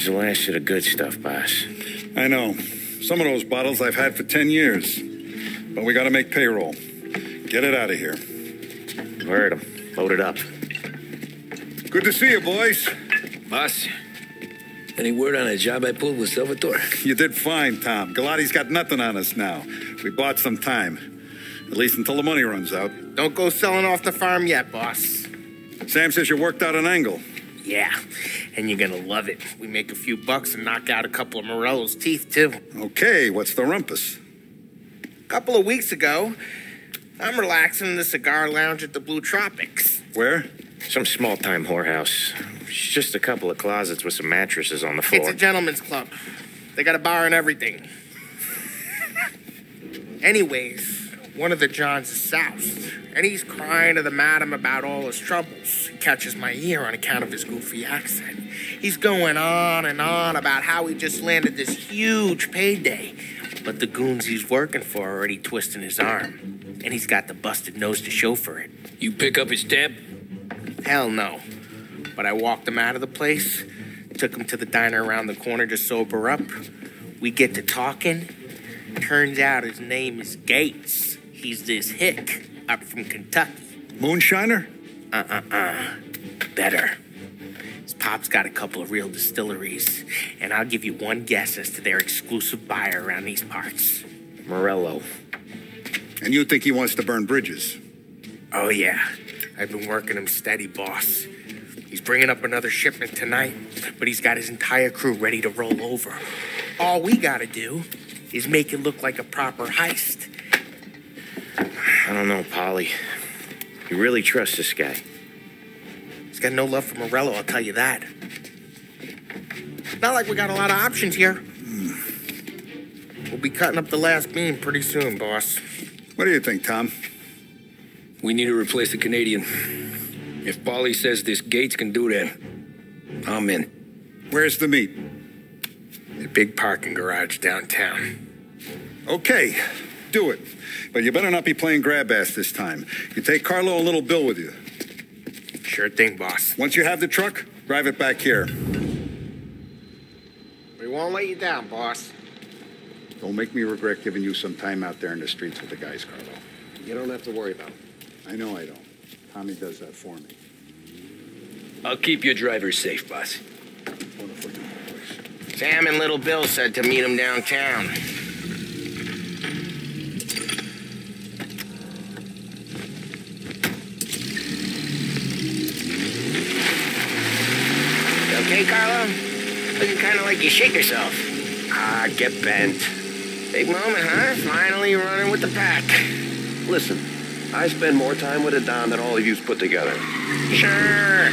is the last of the good stuff, boss. I know. Some of those bottles I've had for 10 years. But we gotta make payroll. Get it out of here. Heard him. Load it up. Good to see you, boys. Boss, any word on a job I pulled with Salvatore? You did fine, Tom. Galati's got nothing on us now. We bought some time. At least until the money runs out. Don't go selling off the farm yet, boss. Sam says you worked out an angle. Yeah, and you're gonna love it. We make a few bucks and knock out a couple of Morello's teeth, too. Okay, what's the rumpus? A couple of weeks ago, I'm relaxing in the cigar lounge at the Blue Tropics. Where? Some small-time whorehouse. It's just a couple of closets with some mattresses on the floor. It's a gentleman's club. They got a bar and everything. Anyways, one of the Johns is soused, and he's crying to the madam about all his troubles. He catches my ear on account of his goofy accent. He's going on and on about how he just landed this huge payday, but the goons he's working for are already twisting his arm, and he's got the busted nose to show for it. You pick up his tab? Hell no. But I walked him out of the place, took him to the diner around the corner to sober up. We get to talking. Turns out his name is Gates. He's this hick up from Kentucky. Moonshiner? Better. His pop's got a couple of real distilleries, and I'll give you one guess as to their exclusive buyer around these parts. Morello. And you think he wants to burn bridges? Oh, yeah. I've been working him steady, boss. He's bringing up another shipment tonight, but he's got his entire crew ready to roll over. All we gotta do is make it look like a proper heist. I don't know, Paulie. You really trust this guy? He's got no love for Morello, I'll tell you that. Not like we got a lot of options here. We'll be cutting up the last beam pretty soon, boss. What do you think, Tom? We need to replace the Canadian. If Paulie says this Gates can do that, I'm in. Where's the meet? The big parking garage downtown. Okay, do it. But you better not be playing grab ass this time. You take Carlo and Little Bill with you. Sure thing, boss. Once you have the truck, drive it back here. We won't let you down, boss. Don't make me regret giving you some time out there in the streets with the guys, Carlo. You don't have to worry about it. I know I don't. Tommy does that for me. I'll keep your driver safe, boss. Wonderful, boys. Sam and Little Bill said to meet him downtown. Okay, Carlo? Looking kind of like you shake yourself. Ah, get bent. Big moment, huh? Finally running with the pack. Listen, I spend more time with a Don than all of yous put together. Sure.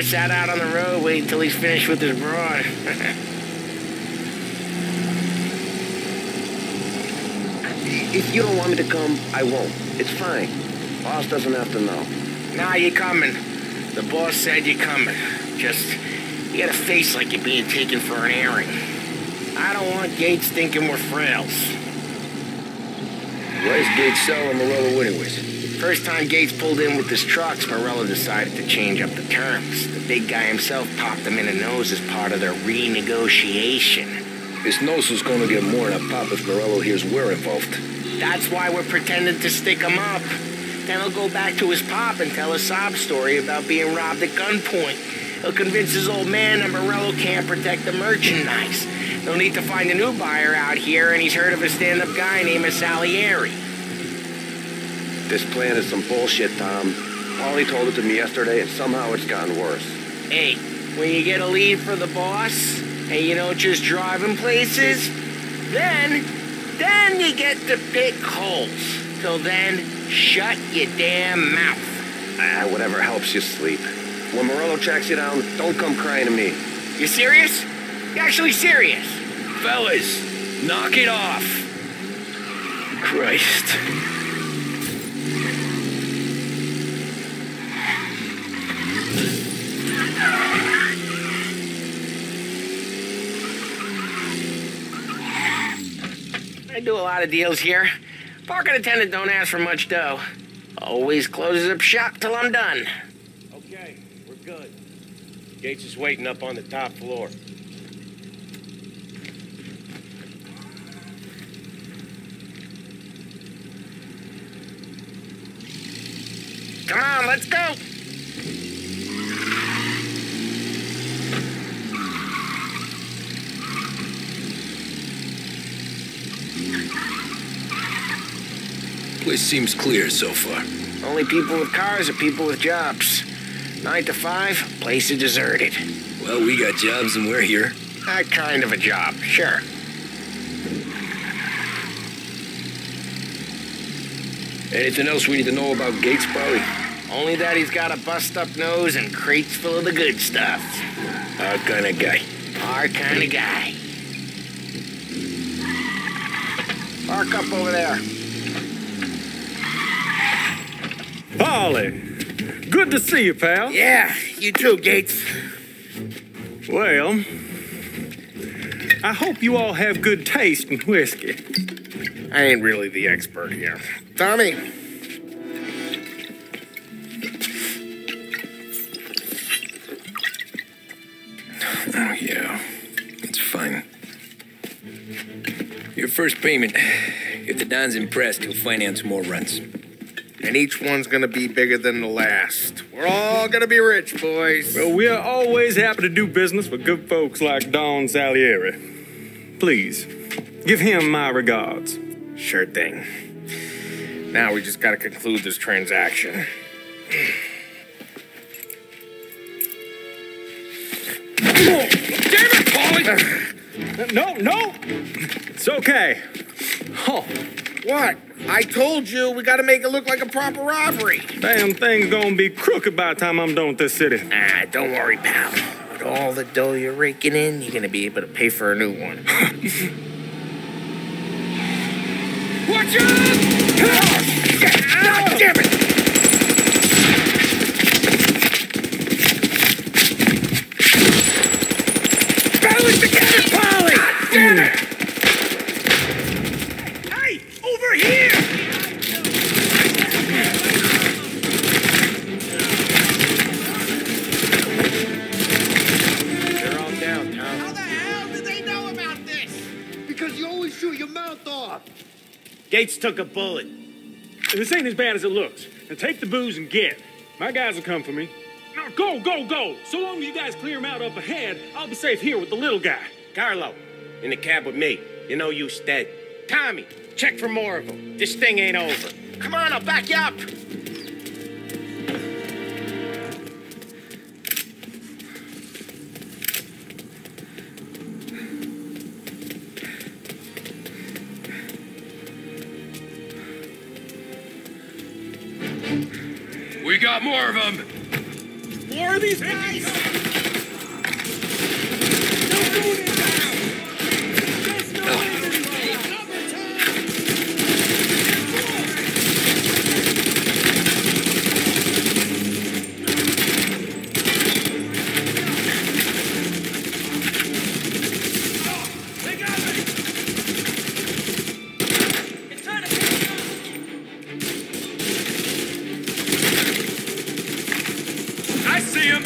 Sat out on the road waiting till he's finished with his broad. If you don't want me to come, I won't. It's fine. Boss doesn't have to know. Nah, you're coming. The boss said you're coming. Just, you got a face like you're being taken for an airing. I don't want Gates thinking we're frails. Why's Gates selling Morello anyways? First time Gates pulled in with his trucks, Morello decided to change up the terms. The big guy himself popped him in the nose as part of their renegotiation. His nose was gonna get more than a pop if Morello hears we're involved. That's why we're pretending to stick him up. Then he'll go back to his pop and tell a sob story about being robbed at gunpoint. He'll convince his old man that Morello can't protect the merchandise. They'll need to find a new buyer out here, and he's heard of a stand-up guy named Salieri. This plan is some bullshit, Tom. Paulie told it to me yesterday, and somehow it's gotten worse. Hey, when you get a lead for the boss, and you don't just drive him places, then you get to pick holes. Till then, shut your damn mouth. Whatever helps you sleep. When Morello tracks you down, don't come crying to me. You serious? You actually serious? Fellas, knock it off. Christ. I do a lot of deals here. Parking attendant don't ask for much dough. Always closes up shop till I'm done. Okay, we're good. Gates is waiting up on the top floor. Come on, let's go. Place seems clear so far. Only people with cars are people with jobs. 9 to 5, place is deserted. Well, we got jobs and we're here. That kind of a job, sure. Anything else we need to know about Gates, Paulie? Only that he's got a bust-up nose and crates full of the good stuff. Our kind of guy. Our kind of guy. Park up over there. Paulie, good to see you, pal. Yeah, you too, Gates. Well, I hope you all have good taste in whiskey. I ain't really the expert here. Tommy. Oh, yeah. It's fine. Your first payment. If the Don's impressed, he'll finance more runs. And each one's gonna be bigger than the last. We're all gonna be rich, boys. Well, we are always happy to do business with good folks like Don Salieri. Please, give him my regards. Sure thing. Now we just gotta conclude this transaction. Damn it, Paulie! No! It's okay. Oh, What? I told you we gotta make it look like a proper robbery. damn thing's gonna be crooked by the time I'm done with this city. Ah, don't worry, pal. With all the dough you're raking in, you're gonna be able to pay for a new one. Watch out! God damn it! Balance together, Paulie! God damn it! Hey, over here! They're all down, Tom. How the hell did they know about this? Because you always shoot your mouth off. Gates took a bullet. This ain't as bad as it looks. Now take the booze and get. My guys will come for me. Now go! So long as you guys clear him out up ahead, I'll be safe here with the little guy. Carlo, in the cab with me. You know you dead. Tommy, check for more of them. This thing ain't over. Come on, I'll back you up. We got more of them. More of these guys? I see him!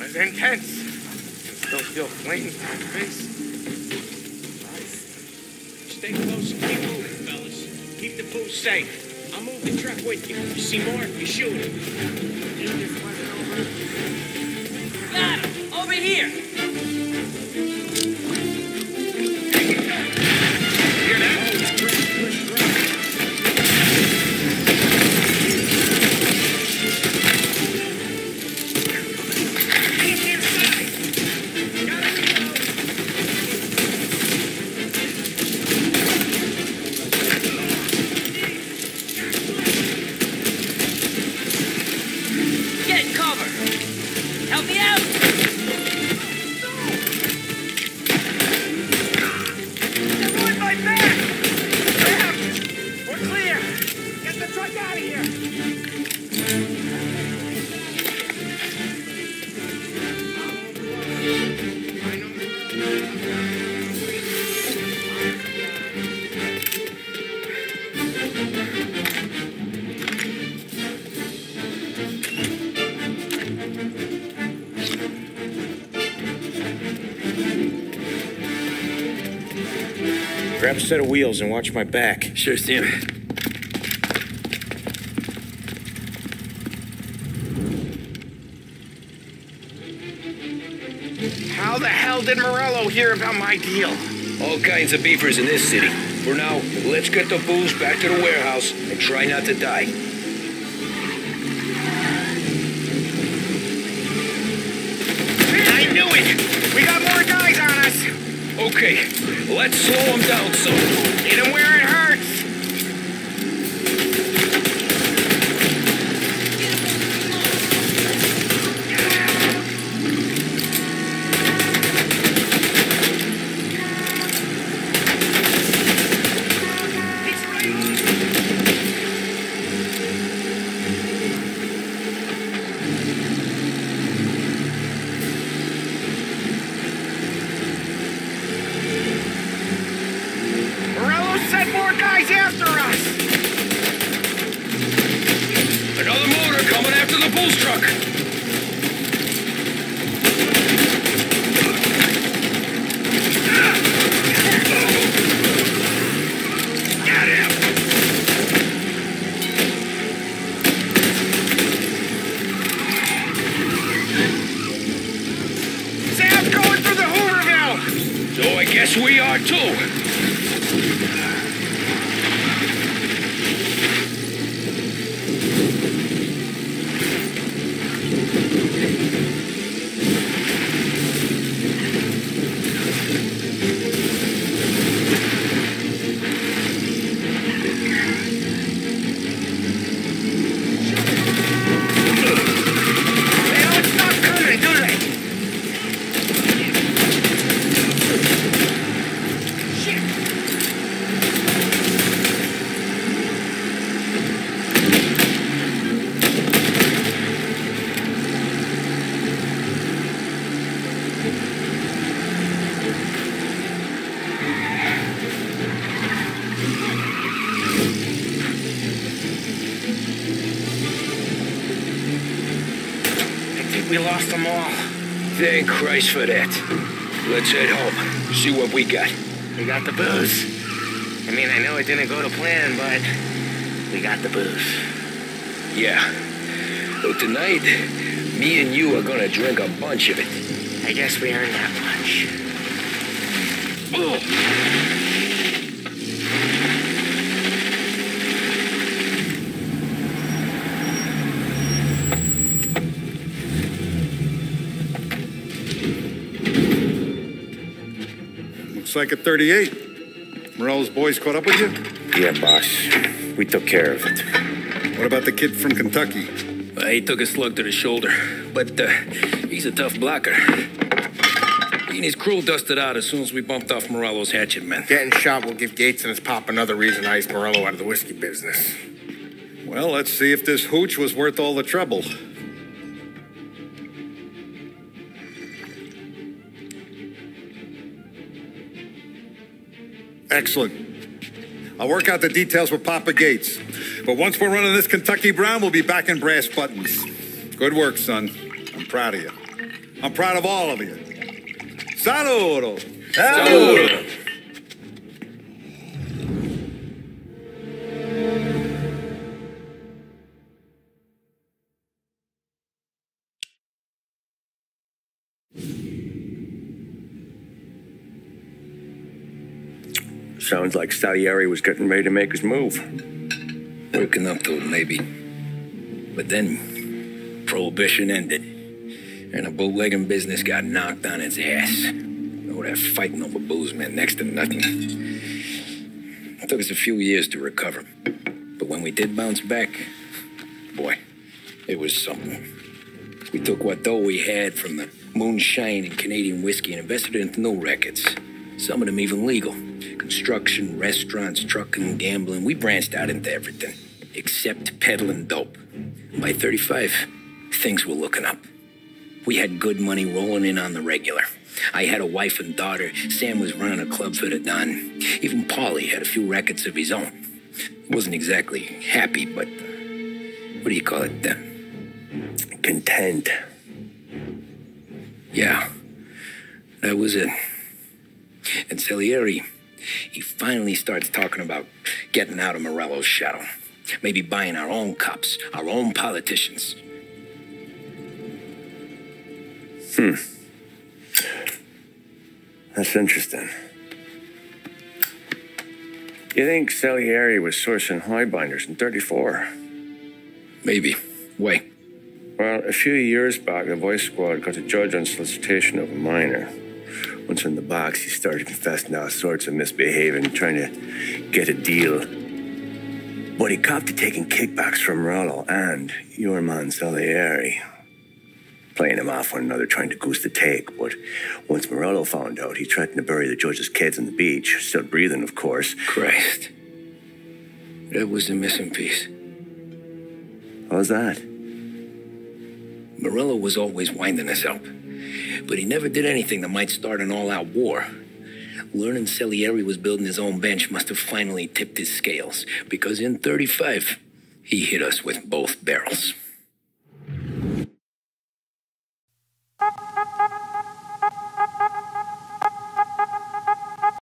was intense. I still feel flames on my face. Stay close and keep moving, fellas. Keep the booth safe. I'll move the truck with you. You see more, you shoot it. Got him! Over here! Hear that? Get cover! Help me out! They're ruined my back! Damn! We're clear! Get the truck out of here! Grab a set of wheels and watch my back. Sure, Sam. How the hell did Morello hear about my deal? All kinds of beefers in this city. For now, let's get the booze back to the warehouse and try not to die. I knew it! We got more guys on us! Okay, let's slow them down some. Hit him where it hurts! Morello sent more guys after us! Another motor coming after the booze truck. Get him! Sam's going through the Hooverville! So I guess we are too. They don't stop coming, do they? Shit! I think we lost them all. Thank Christ for that. Let's head home. See what we got. We got the booze. I mean, I know it didn't go to plan, but we got the booze. Yeah. So tonight, me and you are gonna drink a bunch of it. I guess we earned that much. Looks like a 38. Morello's boys caught up with you? Yeah, boss. We took care of it. What about the kid from Kentucky? He took a slug to the shoulder, but he's a tough blocker. He and his crew dusted out as soon as we bumped off Morello's hatchet men. Getting shot will give Gates and his pop another reason to ice Morello out of the whiskey business. Well, let's see if this hooch was worth all the trouble. Excellent. I'll work out the details with Papa Gates. But once we're running this Kentucky Brown, we'll be back in brass buttons. Good work, son. I'm proud of you. I'm proud of all of you. Saludo! Saludo! Sounds like Salieri was getting ready to make his move. Working up to it, maybe. But then, Prohibition ended. And the bootlegging business got knocked on its ass. Oh, that fighting over booze meant next to nothing. It took us a few years to recover. But when we did bounce back, boy, it was something. We took what dough we had from the moonshine and Canadian whiskey and invested it into new rackets. Some of them even legal. Construction, restaurants, trucking, gambling. We branched out into everything, except peddling dope. By 35, things were looking up. We had good money rolling in on the regular. I had a wife and daughter. Sam was running a club for the Don. Even Paulie had a few rackets of his own. He wasn't exactly happy, but what do you call it? Content. Yeah, that was it. And Salieri, he finally starts talking about getting out of Morello's shadow. Maybe buying our own cops, our own politicians. That's interesting. You think Salieri was sourcing highbinders in 34? Maybe. Why? Well, a few years back, the Vice Squad got a judge on solicitation of a minor. Once in the box, he started confessing all sorts of misbehaving, trying to get a deal. But he copped to taking kickbacks from Rollo and your man Salieri. Playing them off one another, trying to goose the take. But once Morello found out, he threatened to bury the judge's kids on the beach. Still breathing, of course. Christ. That was the missing piece. How's that? Morello was always winding us up. But he never did anything that might start an all-out war. Learning Salieri was building his own bench must have finally tipped his scales. Because in 35, he hit us with both barrels.